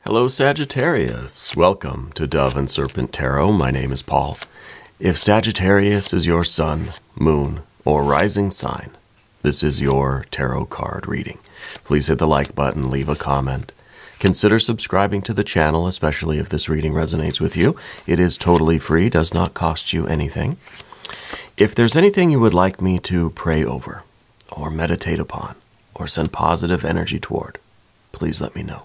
Hello, Sagittarius. Welcome to Dove and Serpent Tarot. My name is Paul. If Sagittarius is your sun, moon, or rising sign, this is your tarot card reading. Please hit the like button, leave a comment. Consider subscribing to the channel, especially if this reading resonates with you. It is totally free, does not cost you anything. If there's anything you would like me to pray over, or meditate upon, or send positive energy toward, please let me know.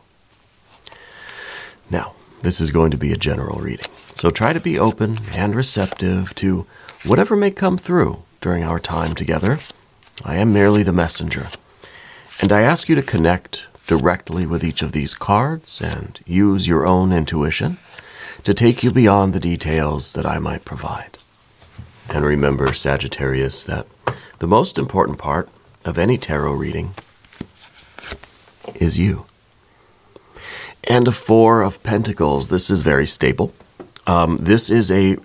Now, this is going to be a general reading, so try to be open and receptive to whatever may come through during our time together. I am merely the messenger, and I ask you to connect directly with each of these cards and use your own intuition to take you beyond the details that I might provide. And remember, Sagittarius, that the most important part of any tarot reading is you. And a Four of Pentacles. This is very stable. This is a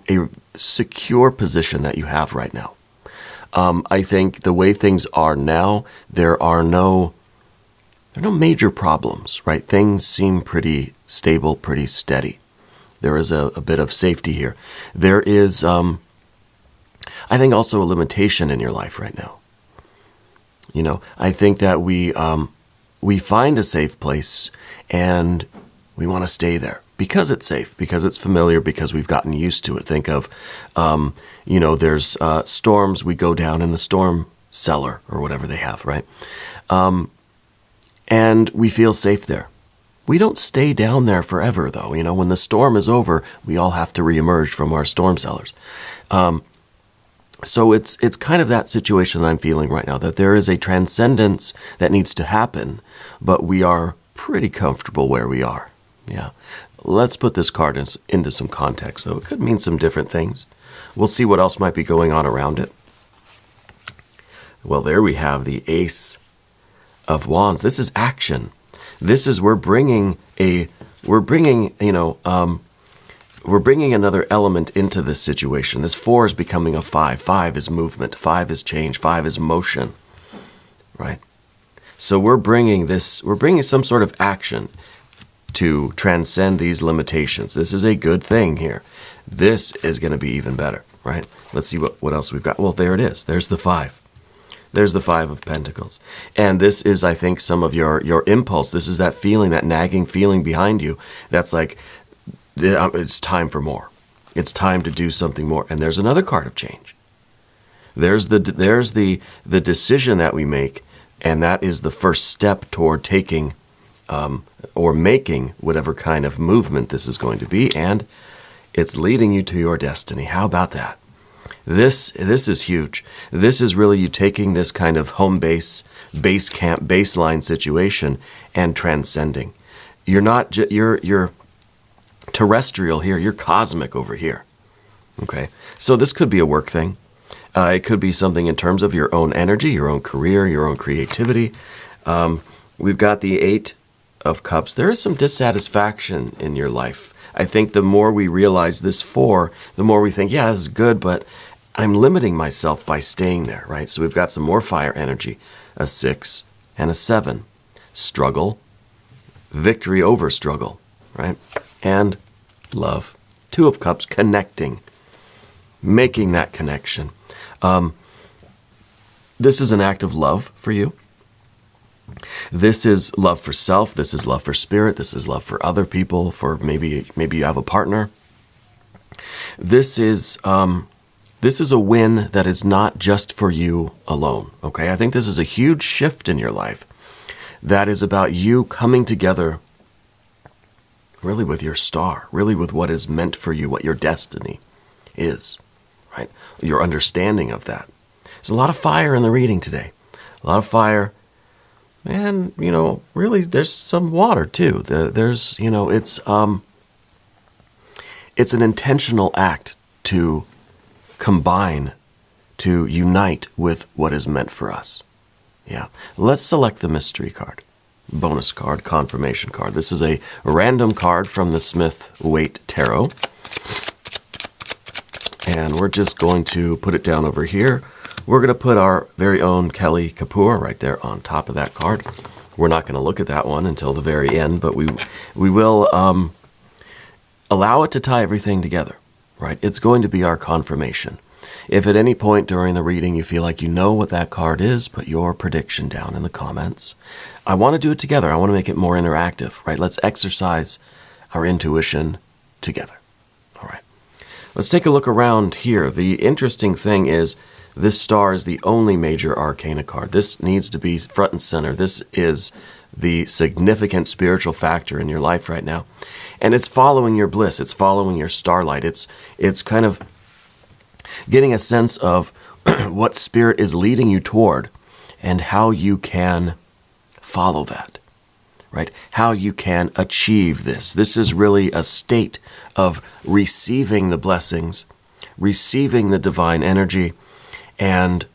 secure position that you have right now. I think the way things are now, there are no major problems, right? Things seem pretty stable, pretty steady. There is a bit of safety here. There is, I think, also a limitation in your life right now. You know, I think that we find a safe place and we want to stay there because it's safe, because it's familiar, because we've gotten used to it. Think of, there's storms. We go down in the storm cellar or whatever they have, right? And we feel safe there. We don't stay down there forever, though. You know, when the storm is over, we all have to reemerge from our storm cellars. So it's kind of that situation that I'm feeling right now, that there is a transcendence that needs to happen, but we are pretty comfortable where we are. Yeah. Let's put this card into some context, though. It could mean some different things. We'll see what else might be going on around it. Well, there we have the Ace of Wands. This is action. This is we're bringing another element into this situation. This 4 is becoming a 5. 5 is movement. 5 is change. 5 is motion, right? So we're bringing some sort of action to transcend these limitations. This is a good thing here. This is going to be even better, right? Let's see what else we've got. Well, there it is. There's the 5. There's the 5 of Pentacles. And this is, I think, some of your impulse. This is that feeling, that nagging feeling behind you. That's like, it's time for more. It's time to do something more. And there's another card of change. There's the decision that we make, and that is the first step toward taking or making whatever kind of movement this is going to be, and it's leading you to your destiny. How about that? This is huge. This is really you taking this kind of home base camp, baseline situation and transcending. You're not you're terrestrial here. You're cosmic over here. Okay, so this could be a work thing. It could be something in terms of your own energy, your own career, your own creativity. We've got the 8 of Cups. There is some dissatisfaction in your life. I think the more we realize this 4, the more we think, yeah, this is good, but I'm limiting myself by staying there, right? So we've got some more fire energy, a 6 and a 7. Struggle, victory over struggle, right? And love. 2 of Cups, connecting, making that connection. This is an act of love for you. This is love for self. This is love for spirit. This is love for other people. For maybe you have a partner. This is a win that is not just for you alone. Okay, I think this is a huge shift in your life. That is about you coming together, really with your star, really with what is meant for you, what your destiny is, right? Your understanding of that. There's a lot of fire in the reading today. A lot of fire. And, really, there's some water, too. There's, it's an intentional act to combine, to unite with what is meant for us. Yeah. Let's select the mystery card, bonus card, confirmation card. This is a random card from the Smith-Waite Tarot. And we're just going to put it down over here. We're going to put our very own Kelly Kapoor right there on top of that card. We're not going to look at that one until the very end, but we will allow it to tie everything together, right? It's going to be our confirmation. If at any point during the reading you feel like you know what that card is, put your prediction down in the comments. I want to do it together. I want to make it more interactive, right? Let's exercise our intuition together. All right. Let's take a look around here. The interesting thing is this star is the only major arcana card. This needs to be front and center. This is the significant spiritual factor in your life right now. And it's following your bliss. It's following your starlight. It's kind of getting a sense of what spirit is leading you toward and how you can follow that, right? How you can achieve this. This is really a state of receiving the blessings, receiving the divine energy, and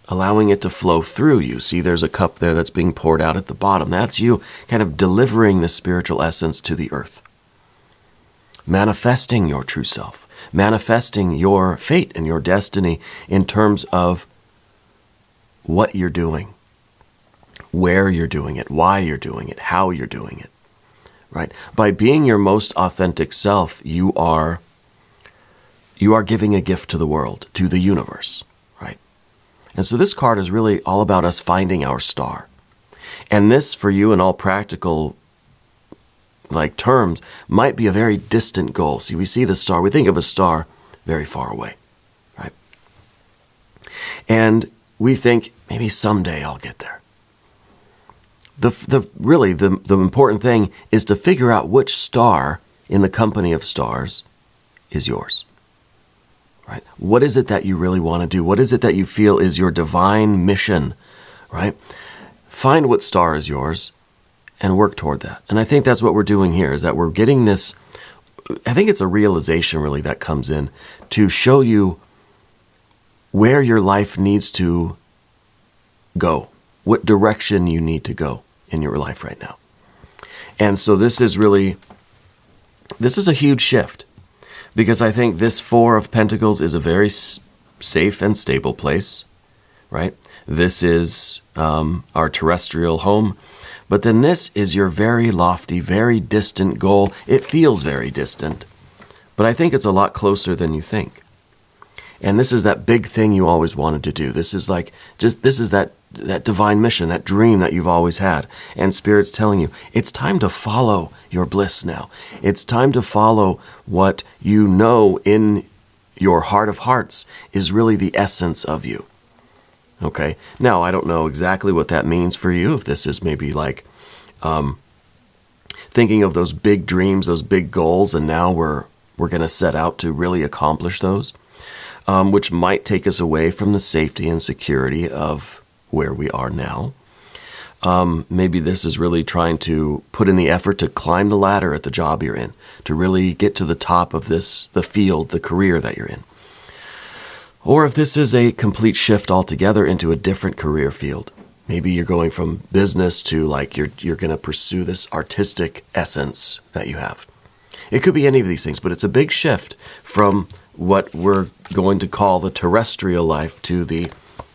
allowing it to flow through you. See, there's a cup there that's being poured out at the bottom. That's you kind of delivering the spiritual essence to the earth. Manifesting your true self, manifesting your fate and your destiny in terms of what you're doing, where you're doing it, why you're doing it, how you're doing it, right? By being your most authentic self, you are giving a gift to the world, to the universe, right? And so this card is really all about us finding our star. And this, for you in all practical terms, might be a very distant goal. See, we see the star, we think of a star very far away, right? And we think, maybe someday I'll get there. Really, the important thing is to figure out which star in the company of stars is yours, right? What is it that you really want to do? What is it that you feel is your divine mission, right? Find what star is yours and work toward that. And I think that's what we're doing here, is that we're getting this, I think it's a realization really that comes in to show you where your life needs to go, what direction you need to go in your life right now. And so this is a huge shift, because I think this Four of Pentacles is a very safe and stable place, right? This is our terrestrial home. But then this is your very lofty, very distant goal. It feels very distant, but I think it's a lot closer than you think. And this is that big thing you always wanted to do. This is that divine mission, that dream that you've always had. And Spirit's telling you, it's time to follow your bliss now. It's time to follow what you know in your heart of hearts is really the essence of you. Okay, now I don't know exactly what that means for you. If this is maybe like thinking of those big dreams, those big goals, and now we're going to set out to really accomplish those, which might take us away from the safety and security of where we are now. Maybe this is really trying to put in the effort to climb the ladder at the job you're in, to really get to the top of the field, the career that you're in. Or if this is a complete shift altogether into a different career field. Maybe you're going from business to you're going to pursue this artistic essence that you have. It could be any of these things, but it's a big shift from what we're going to call the terrestrial life to the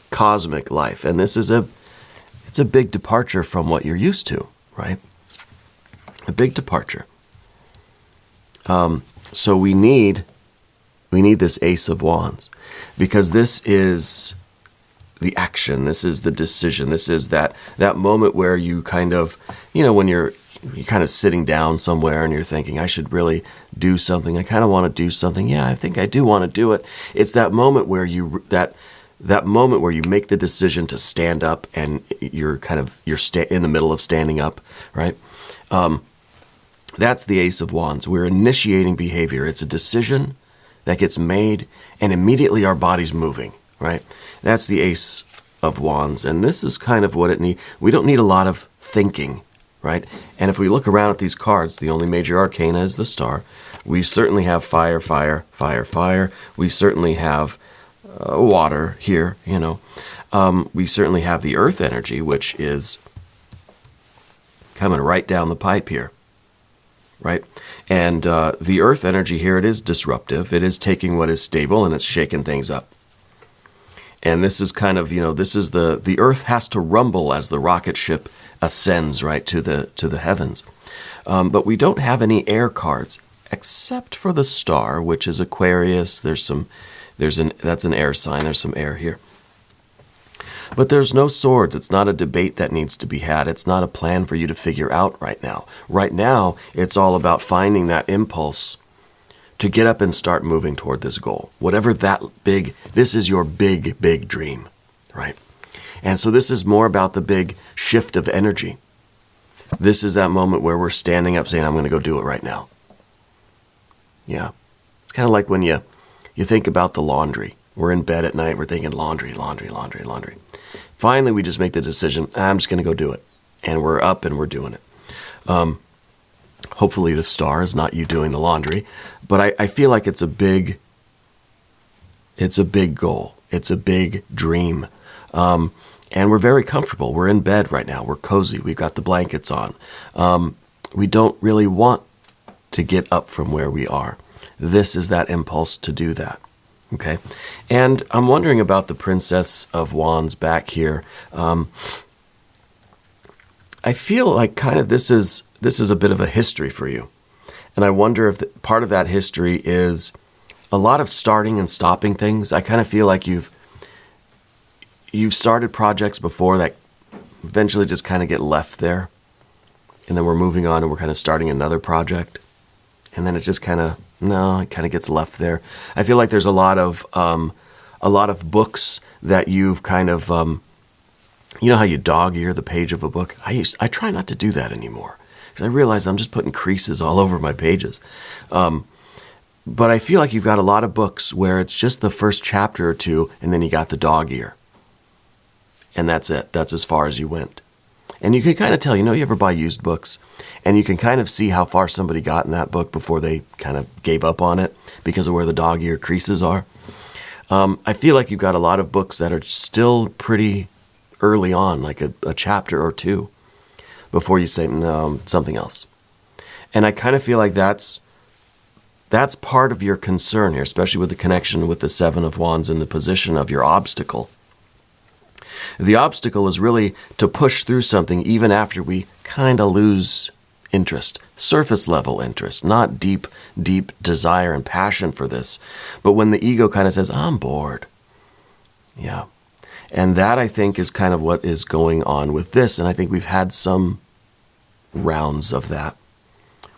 cosmic life. And this is it's a big departure from what you're used to, right? A big departure. So we need this Ace of Wands, because this is the action, this is the decision, this is that moment where you kind of, when you're kind of sitting down somewhere and you're thinking, I should really do something, I kind of want to do something, yeah, I think I do want to do it. It's that moment where that moment where you make the decision to stand up, and you're in the middle of standing up, right? That's the Ace of Wands. We're initiating behavior. It's a decision that gets made, and immediately our body's moving, right? That's the Ace of Wands, and this is kind of what it needs. We don't need a lot of thinking, right? And if we look around at these cards, the only major arcana is the star. We certainly have fire, fire, fire, fire. We certainly have water here, We certainly have the earth energy, which is coming right down the pipe here, right? And the earth energy here, it is disruptive. It is taking what is stable and it's shaking things up. And this is kind of, this is the earth has to rumble as the rocket ship ascends, right, to the heavens. But we don't have any air cards, except for the star, which is Aquarius. That's an air sign. There's some air here. But there's no swords. It's not a debate that needs to be had. It's not a plan for you to figure out right now. Right now, it's all about finding that impulse to get up and start moving toward this goal. Whatever this is your big, big dream, right? And so this is more about the big shift of energy. This is that moment where we're standing up saying, I'm going to go do it right now. Yeah. It's kind of like when you think about the laundry. We're in bed at night, we're thinking laundry, laundry, laundry, laundry. Finally, we just make the decision, I'm just going to go do it. And we're up and we're doing it. Hopefully the star is not you doing the laundry. But I feel like it's a big goal. It's a big dream. And we're very comfortable. We're in bed right now. We're cozy. We've got the blankets on. We don't really want to get up from where we are. This is that impulse to do that. Okay? And I'm wondering about the Princess of Wands back here. I feel like kind of this is a bit of a history for you. And I wonder if part of that history is a lot of starting and stopping things. I kind of feel like you've started projects before that eventually just kind of get left there. And then we're moving on and we're kind of starting another project. And then it's just it kind of gets left there. I feel like there's a lot of books that you've kind of, you know how you dog ear the page of a book? I try not to do that anymore because I realize I'm just putting creases all over my pages. But I feel like you've got a lot of books where it's just the first chapter or two and then you got the dog ear. And that's it. That's as far as you went. And you can kind of tell, you ever buy used books, and you can kind of see how far somebody got in that book before they kind of gave up on it because of where the dog ear creases are. I feel like you've got a lot of books that are still pretty early on, like a chapter or two, before you say, no, something else. And I kind of feel like that's part of your concern here, especially with the connection with the Seven of Wands and the position of your obstacle. The obstacle is really to push through something even after we kind of lose interest, surface level interest, not deep, deep desire and passion for this. But when the ego kind of says, I'm bored. Yeah. And that, I think, is kind of what is going on with this. And I think we've had some rounds of that.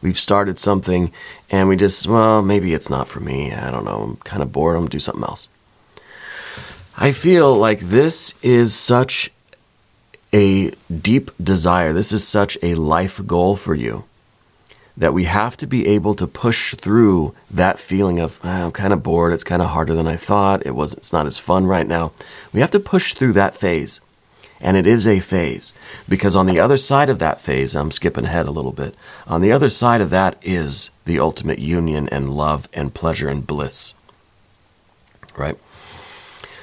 We've started something and we just, maybe it's not for me. I don't know. I'm kind of bored. I'm going to do something else. I feel like this is such a deep desire. This is such a life goal for you that we have to be able to push through that feeling of, I'm kind of bored. It's kind of harder than I thought. It's not as fun right now. We have to push through that phase. And it is a phase because on the other side of that phase, I'm skipping ahead a little bit. On the other side of that is the ultimate union and love and pleasure and bliss, right?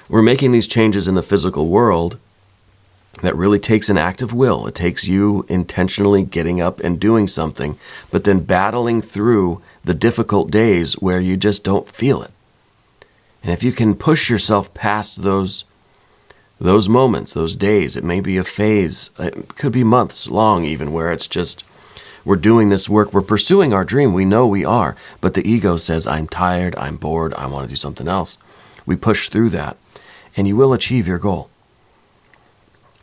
We're making these changes in the physical world that really takes an act of will. It takes you intentionally getting up and doing something, but then battling through the difficult days where you just don't feel it. And if you can push yourself past those moments, those days, it may be a phase, it could be months long even, where it's just, we're doing this work, we're pursuing our dream, we know we are, but the ego says, I'm tired, I'm bored, I want to do something else. We push through that. And you will achieve your goal.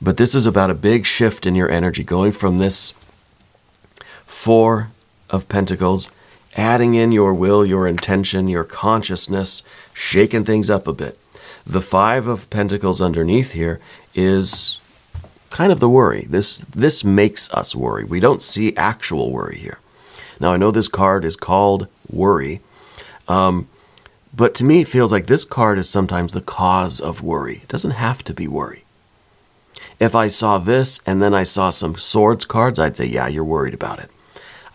But this is about a big shift in your energy, going from this Four of Pentacles, adding in your will, your intention, your consciousness, shaking things up a bit. The Five of Pentacles underneath here is kind of the worry. This makes us worry. We don't see actual worry here. Now, I know this card is called worry, but to me, it feels like this card is sometimes the cause of worry. It doesn't have to be worry. If I saw this and then I saw some swords cards, I'd say, yeah, you're worried about it.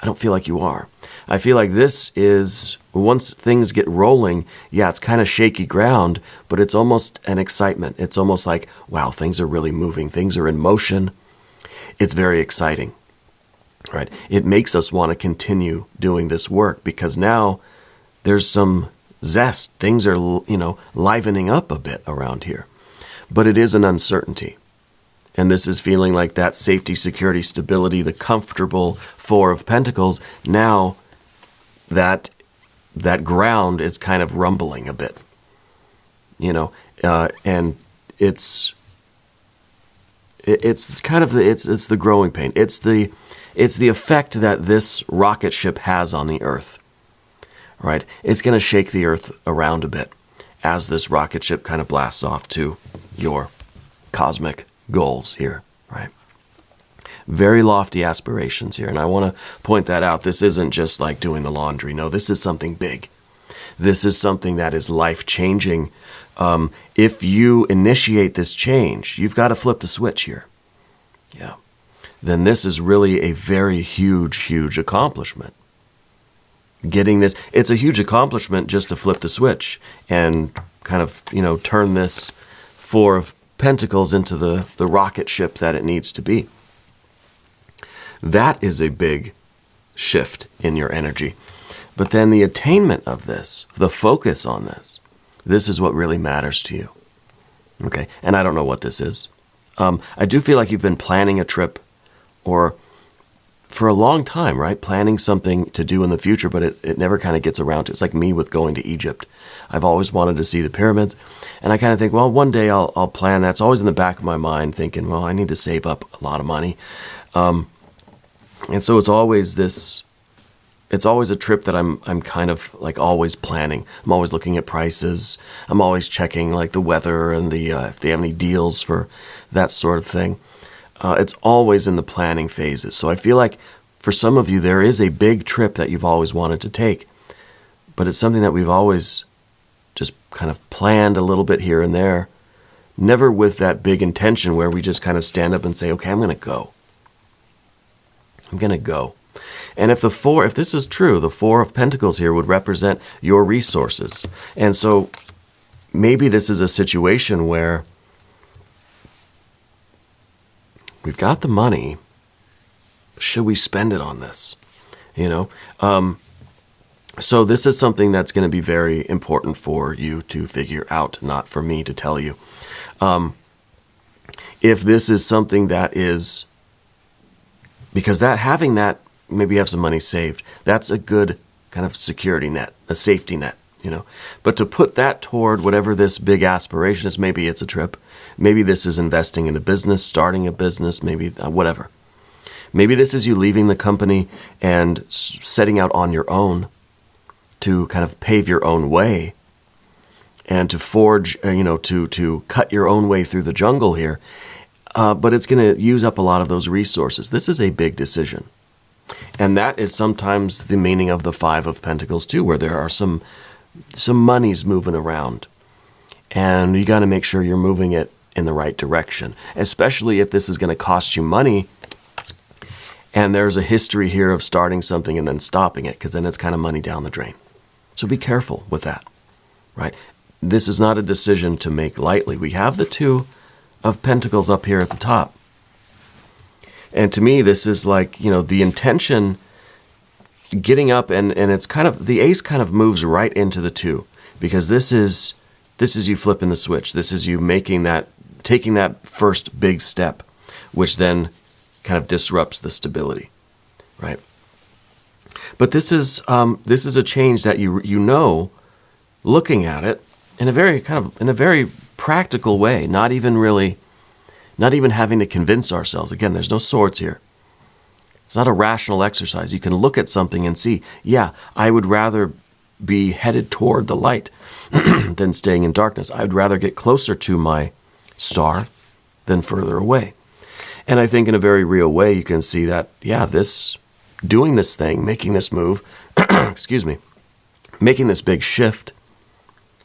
I don't feel like you are. I feel like this is, once things get rolling, yeah, it's kind of shaky ground, but it's almost an excitement. It's almost like, wow, things are really moving. Things are in motion. It's very exciting, right? It makes us want to continue doing this work because now there's some zest. Things are, livening up a bit around here. but it is an uncertainty. And this is feeling like that safety, security, stability, the comfortable Four of Pentacles. Now that ground is kind of rumbling a bit, and it's kind of it's the growing pain. It's the effect that this rocket ship has on the Earth, right? It's going to shake the Earth around a bit as this rocket ship kind of blasts off to your cosmic goals here, right? Very lofty aspirations here, and I want to point that out. This isn't just like doing the laundry. No, this is something big. This is something that is life-changing. If you initiate this change, you've got to flip the switch here. Yeah. Then this is really a very huge, huge accomplishment. Getting this, it's a huge accomplishment just to flip the switch and kind of, turn this Four of Pentacles into the rocket ship that it needs to be. That is a big shift in your energy. But then the attainment of this, the focus on this is what really matters to you. Okay, and I don't know what this is. I do feel like you've been planning a trip or for a long time, right? Planning something to do in the future, but it never kind of gets around to it. It's like me with going to Egypt. I've always wanted to see the pyramids, and I kind of think, well, one day I'll plan that. It's always in the back of my mind thinking, well, I need to save up a lot of money. And so it's always a trip that I'm kind of like always planning. I'm always looking at prices. I'm always checking like the weather and if they have any deals for that sort of thing. It's always in the planning phases. So I feel like for some of you, there is a big trip that you've always wanted to take, but it's something that we've always just kind of planned a little bit here and there, never with that big intention where we just kind of stand up and say, okay, I'm going to go. I'm going to go. And if this is true, the Four of Pentacles here would represent your resources. And so maybe this is a situation where we've got the money. Should we spend it on this? So this is something that's going to be very important for you to figure out, not for me to tell you. If this is something that is, because having that, maybe you have some money saved, that's a good kind of security net, a safety net, But to put that toward whatever this big aspiration is, maybe it's a trip, maybe this is investing in a business, starting a business, maybe whatever. Maybe this is you leaving the company and setting out on your own to kind of pave your own way and to forge, to cut your own way through the jungle here. But it's going to use up a lot of those resources. This is a big decision. And that is sometimes the meaning of the Five of Pentacles too, where there are some monies moving around. And you got to make sure you're moving it in the right direction, especially if this is going to cost you money. And there's a history here of starting something and then stopping it, because then it's kind of money down the drain. So be careful with that, right? This is not a decision to make lightly. We have the Two of Pentacles up here at the top. And to me, this is like, the intention getting up and it's kind of, the Ace kind of moves right into the Two, because this is you flipping the switch. This is you taking that first big step, which then kind of disrupts the stability, right? But this is a change that looking at it in a very practical way, not even having to convince ourselves. Again, there's no swords here. It's not a rational exercise. You can look at something and see, yeah, I would rather be headed toward the light than staying in darkness. I'd rather get closer to my star than further away. And I think in a very real way, you can see that, yeah, doing this thing, making this move, making this big shift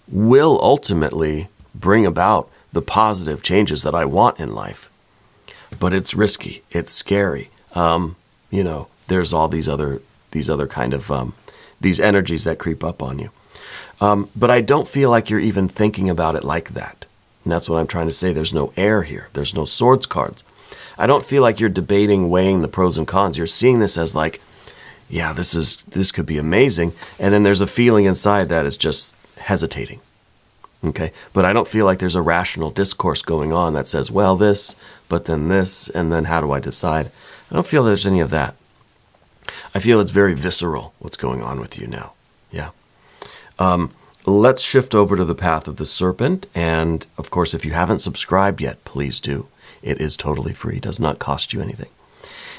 will ultimately bring about the positive changes that I want in life. But it's risky. It's scary. There's all these other kind of, these energies that creep up on you. But I don't feel like you're even thinking about it like that. And that's what I'm trying to say. There's no air here. There's no swords cards. I don't feel like you're debating, weighing the pros and cons. You're seeing this as like, yeah, this could be amazing. And then there's a feeling inside that is just hesitating. Okay, but I don't feel like there's a rational discourse going on that says, well, this, but then this, and then how do I decide? I don't feel there's any of that. I feel it's very visceral what's going on with you now. Yeah. Let's shift over to the path of the serpent. And of course, if you haven't subscribed yet, please do. It is totally free, does not cost you anything.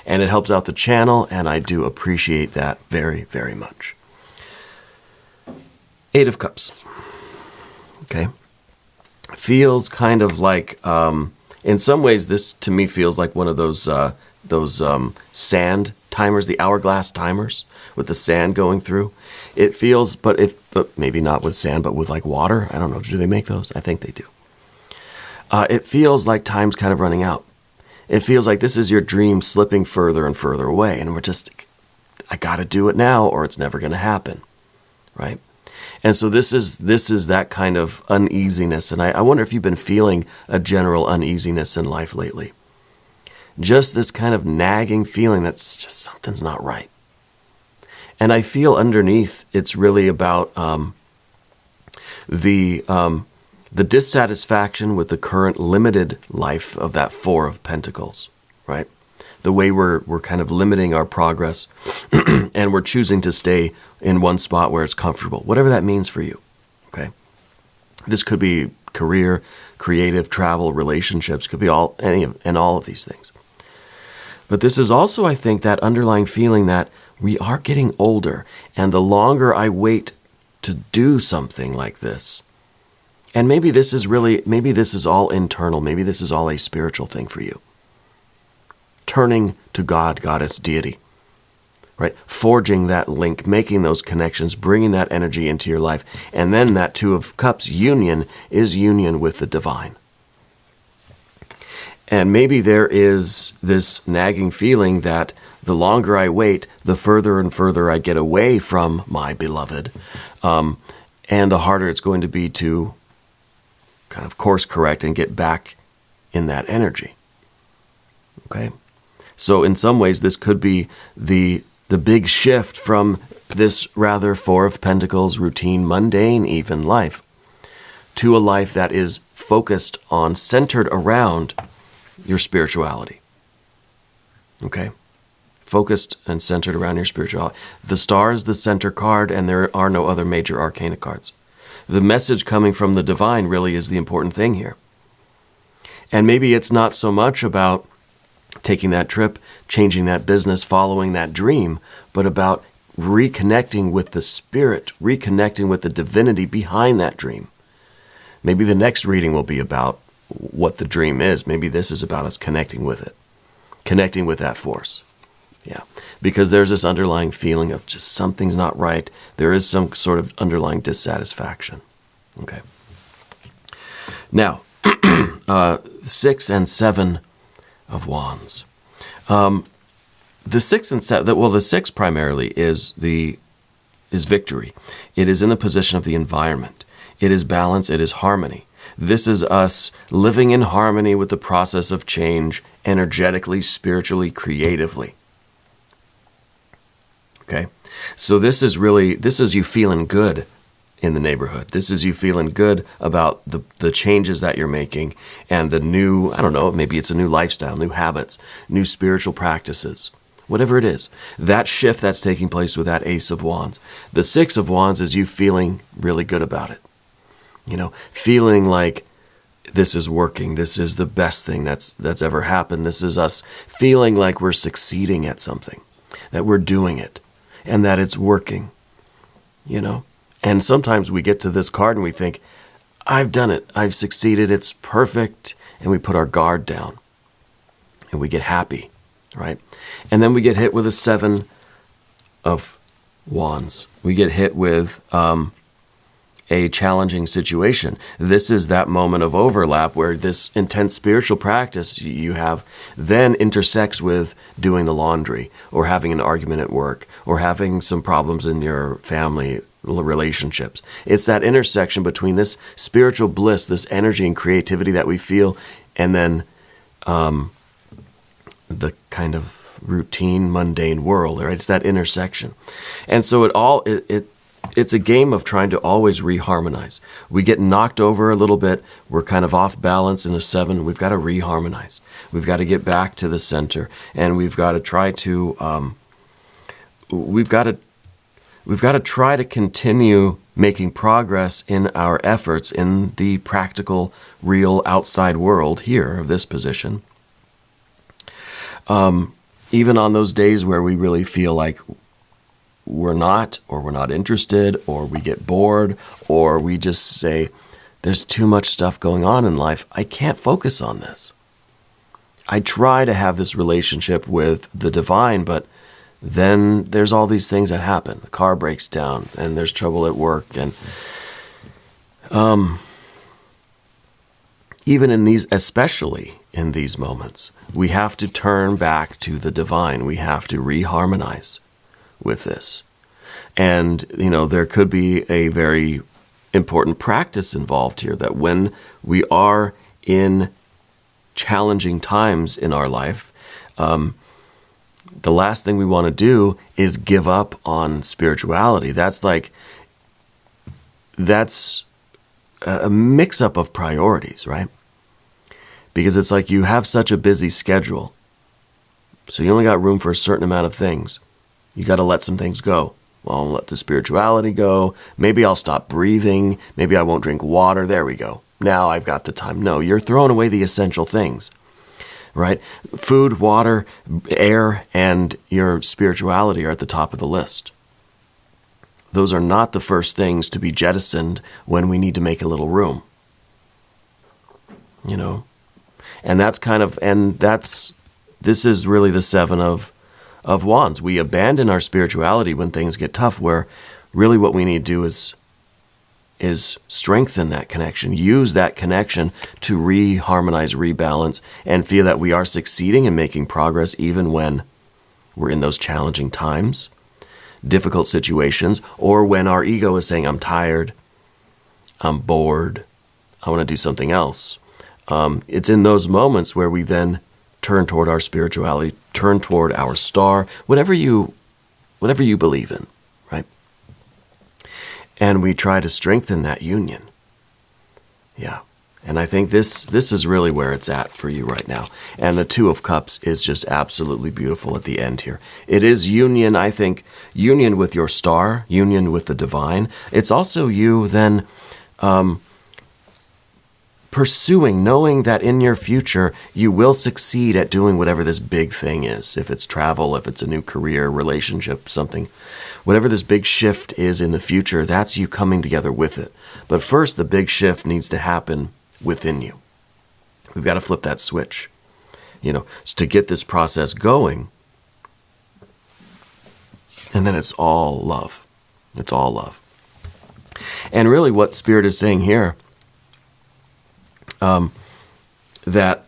And it helps out the channel, and I do appreciate that very, very much. 8 of Cups. Okay. Feels kind of like, in some ways, this to me feels like one of those sand timers, the hourglass timers with the sand going through. It feels, but maybe not with sand, but with like water. I don't know. Do they make those? I think they do. It feels like time's kind of running out. It feels like this is your dream slipping further and further away. And we're just, I got to do it now or it's never going to happen. Right? And so this is that kind of uneasiness. And I wonder if you've been feeling a general uneasiness in life lately. Just this kind of nagging feeling that's just something's not right. And I feel underneath it's really about the dissatisfaction with the current limited life of that 4 of Pentacles, right? The way we're kind of limiting our progress and we're choosing to stay in one spot where it's comfortable, whatever that means for you, okay? This could be career, creative, travel, relationships, could be all of these things. But this is also, I think, that underlying feeling that we are getting older, and the longer I wait to do something like this, and maybe this is all internal, maybe this is all a spiritual thing for you. Turning to God, Goddess, deity, right? Forging that link, making those connections, bringing that energy into your life. And then that 2 of Cups union is union with the divine. And maybe there is this nagging feeling that the longer I wait, the further and further I get away from my beloved. And the harder it's going to be to kind of course correct and get back in that energy. Okay? So in some ways, this could be the big shift from this rather 4 of Pentacles, routine, mundane even life, to a life that is focused on, centered around your spirituality. Okay? Focused and centered around your spirituality. The star is the center card, and there are no other major arcana cards. The message coming from the divine really is the important thing here. And maybe it's not so much about taking that trip, changing that business, following that dream, but about reconnecting with the spirit, reconnecting with the divinity behind that dream. Maybe the next reading will be about what the dream is. Maybe this is about us connecting with it, connecting with that force. Yeah, because there's this underlying feeling of just something's not right. There is some sort of underlying dissatisfaction. Okay. Now, 6 and 7 of Wands. The 6 and 7, the 6 primarily is victory. It is in the position of the environment. It is balance. It is harmony. This is us living in harmony with the process of change, energetically, spiritually, creatively. Okay? So this is you feeling good in the neighborhood. This is you feeling good about the changes that you're making and the new, I don't know, maybe it's a new lifestyle, new habits, new spiritual practices, whatever it is. That shift that's taking place with that Ace of Wands. The 6 of Wands is you feeling really good about it. You know, feeling like this is working. This is the best thing that's ever happened. This is us feeling like we're succeeding at something, that we're doing it, and that it's working, you know. And sometimes we get to this card and we think, I've done it. I've succeeded. It's perfect. And we put our guard down and we get happy, right? And then we get hit with a 7 of Wands. We get hit with a challenging situation. This is that moment of overlap where this intense spiritual practice you have then intersects with doing the laundry or having an argument at work or having some problems in your family relationships. It's that intersection between this spiritual bliss, this energy and creativity that we feel, and then the kind of routine, mundane world, right? It's that intersection. And so it's a game of trying to always reharmonize. We get knocked over a little bit. We're kind of off balance in a 7. We've got to reharmonize. We've got to get back to the center, and we've got to try to we've got to try to continue making progress in our efforts in the practical, real outside world here of this position. Even on those days where we really feel like we're not interested, or we get bored, or we just say, there's too much stuff going on in life, I can't focus on this. I try to have this relationship with the divine, but then there's all these things that happen. The car breaks down, and there's trouble at work, and even in these, especially in these moments, we have to turn back to the divine. We have to reharmonize with this. And, there could be a very important practice involved here, that when we are in challenging times in our life, the last thing we want to do is give up on spirituality. That's a mix-up of priorities, right? Because it's like you have such a busy schedule, so you only got room for a certain amount of things. You got to let some things go. Well, I'll let the spirituality go. Maybe I'll stop breathing. Maybe I won't drink water. There we go. Now I've got the time. No, you're throwing away the essential things, right? Food, water, air, and your spirituality are at the top of the list. Those are not the first things to be jettisoned when we need to make a little room. And this is really the 7 of Wands. We abandon our spirituality when things get tough, where really what we need to do is strengthen that connection, use that connection to reharmonize, rebalance, and feel that we are succeeding and making progress even when we're in those challenging times, difficult situations, or when our ego is saying, I'm tired, I'm bored, I want to do something else. It's in those moments where we then turn toward our spirituality, turn toward our star, whatever you believe in, right? And we try to strengthen that union. Yeah. And I think this is really where it's at for you right now. And the 2 of Cups is just absolutely beautiful at the end here. It is union, I think, union with your star, union with the divine. It's also you then pursuing, knowing that in your future you will succeed at doing whatever this big thing is. If it's travel, if it's a new career, relationship, something. Whatever this big shift is in the future, that's you coming together with it. But first, the big shift needs to happen within you. We've got to flip that switch. So to get this process going, and then it's all love. It's all love. And really what Spirit is saying here, that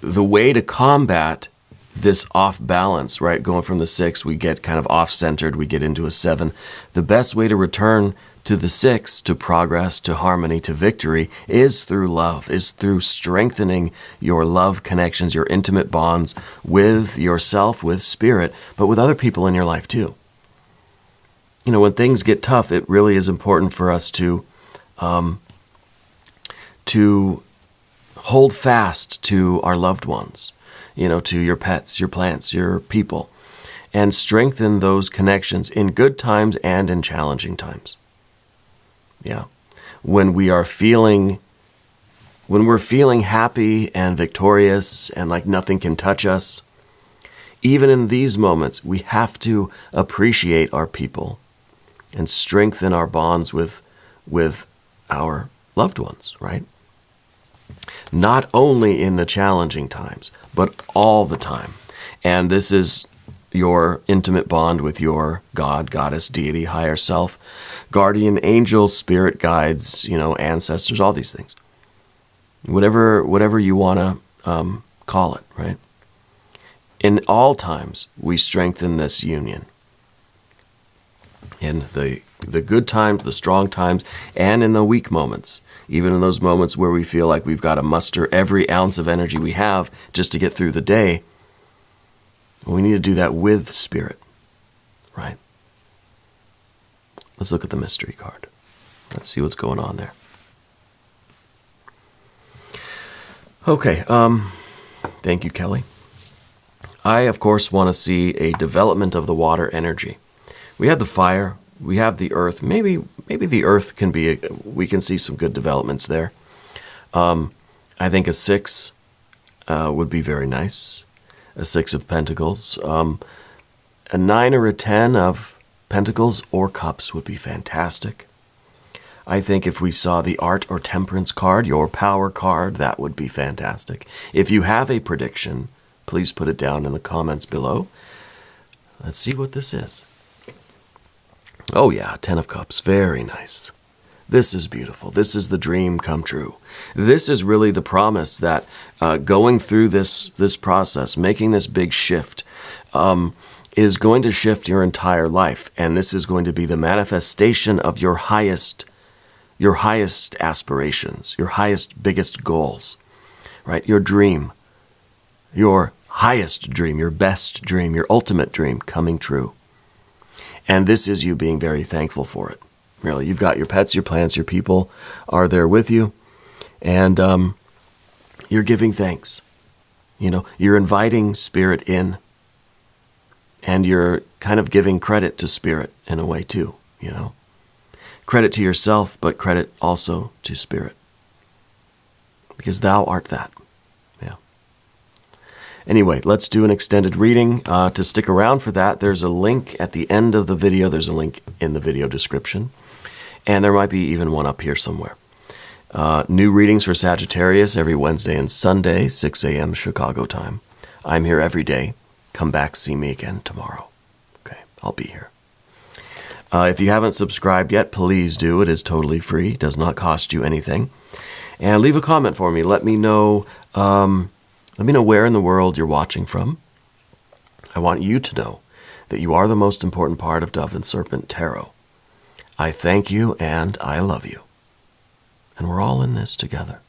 the way to combat this off balance, right? Going from the 6, we get kind of off-centered, we get into a 7. The best way to return to the 6, to progress, to harmony, to victory, is through love, is through strengthening your love connections, your intimate bonds with yourself, with Spirit, but with other people in your life too. When things get tough, it really is important for us to hold fast to our loved ones, to your pets, your plants, your people, and strengthen those connections in good times and in challenging times. Yeah. When we're feeling happy and victorious and like nothing can touch us, even in these moments, we have to appreciate our people and strengthen our bonds with our loved ones, right? Not only in the challenging times, but all the time. And this is your intimate bond with your God, goddess, deity, higher self, guardian angel, spirit guides, ancestors, all these things. Whatever you want to call it, right? In all times, we strengthen this union. In the good times, the strong times, and in the weak moments. Even in those moments where we feel like we've got to muster every ounce of energy we have just to get through the day, we need to do that with Spirit, right? Let's look at the mystery card. Let's see what's going on there. Okay, thank you, Kelly. I, of course, want to see a development of the water energy. We had the fire, we have the earth. Maybe the earth can be, we can see some good developments there. I think a 6 would be very nice. A 6 of Pentacles. A 9 or a 10 of Pentacles or Cups would be fantastic. I think if we saw the Art or Temperance card, your Power card, that would be fantastic. If you have a prediction, please put it down in the comments below. Let's see what this is. Oh yeah, 10 of Cups. Very nice. This is beautiful. This is the dream come true. This is really the promise that going through this process, making this big shift, is going to shift your entire life. And this is going to be the manifestation of your highest aspirations, your highest, biggest goals, right? Your dream, your highest dream, your best dream, your ultimate dream coming true. And this is you being very thankful for it. Really, you've got your pets, your plants, your people are there with you, and you're giving thanks. You know, you're inviting Spirit in, and you're kind of giving credit to Spirit in a way too, you know. Credit to yourself, but credit also to Spirit. Because thou art that. Yeah. Anyway, let's do an extended reading. To stick around for that, there's a link at the end of the video. There's a link in the video description. And there might be even one up here somewhere. New readings for Sagittarius every Wednesday and Sunday, 6 a.m. Chicago time. I'm here every day. Come back, see me again tomorrow. Okay, I'll be here. If you haven't subscribed yet, please do. It is totally free. It does not cost you anything. And leave a comment for me. Let me know where in the world you're watching from. I want you to know that you are the most important part of Dove and Serpent Tarot. I thank you and I love you. And we're all in this together.